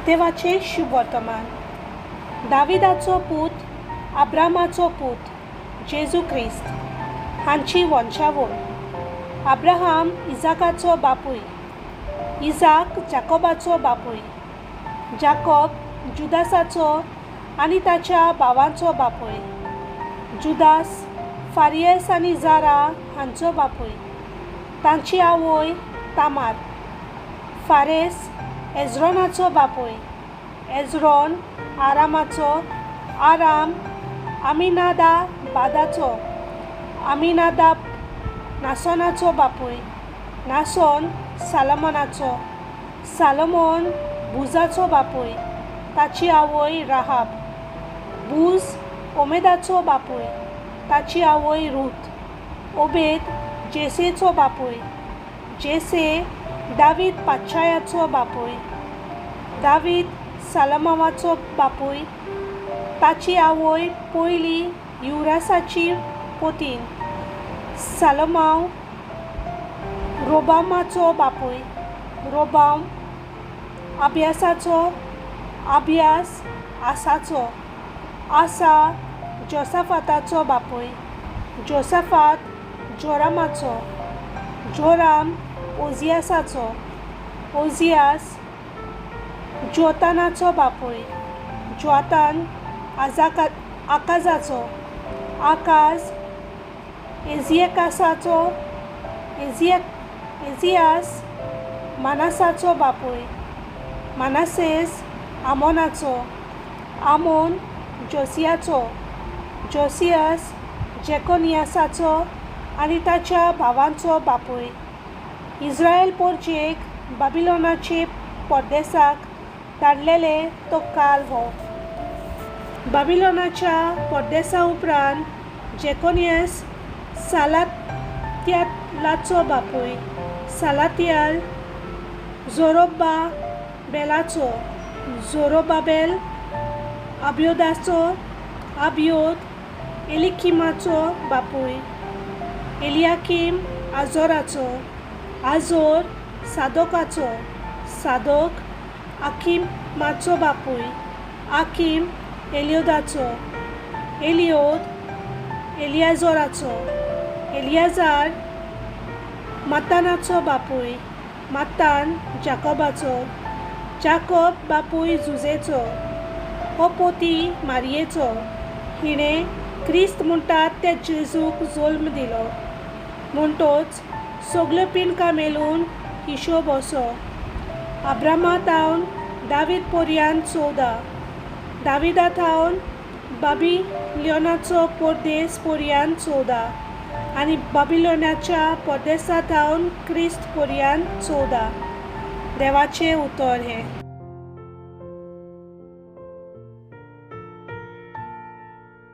माथेवाचे शुभ वर्तमान. दाविदाचो पूत, अब्रामाचो पूत जेजू ख्रिस्त हांची वंशावळ. अब्राहाम इजाकाचो बापूय, इजाक जाकोबाचो बापूय, जाकोब जुदासाचो आनी ताच्या भावांचो बापूय, जुदास फारियेस आनी जारा हांचो बापूय. तांची आवय तामार. फारेस एझरोनाचो बापूय, एझरोन आरामाचो, आराम आमिनादाबादाचो, आमिनादाब नासोनाचो बापूय, नासोन सालमोनाचो, सालमोन बुजाचो बापूय, ताची आवय राहाब. बूज ओमेदाचो बापूय, ताची आवय रूथ. ओबेद जेसेचो बापूय, जेसे दावीद पातशायाचो बापूय, दावीद सालमावाचो बापूय, ताची आवय पयली युरासाची पोतीन. सालमाव रोबामाचो बापूय, रोबाम अबियासाचो, अबियास आसाचो, आसा जोसाफाताचो बापूय, जोसाफात जोरामाचो, जोराम ओजियासाचो, ओजियास जोतानाचो बापूय, जोतान आकाजाचो, आकाज एजियाकासाचो, एजियास मानासाचो बापूय, मानासेस आमोनाचो, आमोन जोसियाचो, जोसियास जेकोनियासाचो आनी ताच्या भावांचो बापूय. इस्रायल पोरचेक बाबिलोनाचे परदेसाक धाडलेले तो काल हो. बाबिलोनाच्या परदेसा उपरांत जेकोनियास सालात्यालाचो बापूय, सालात्याल जोरोबाबेलाचो, जोरोबाबेल अबियोदाचो, अबियोद एलिकिमाचो बापूय, एलियाकीम आजोराचो, आजोर सादोकाचो, सादोक आकिमाचो बापूय, आकिम एलियोदाचो, एलियोद एलियाजोराचो, एलियाजार मत्तानाचो बापूय, मत्तान जाकोबाचो, जाकोब बापूय जुजेचो, हो पोती मारयेचो. हिणें क्रिस्त म्हणटात त्या जेजूक जल्म दिलो. म्हणटोच सगल्यो पिणकां मेलून हिशोब असो. अब्रामातावन दावीद पर्यंत 14, दाविदातावन बाबिलोनाचो परदेस पर्यंत 14 आनी बाबिलोनाच्या परदेसातावन क्रिस्त पर्यंत 14. देवाचें उतर हें.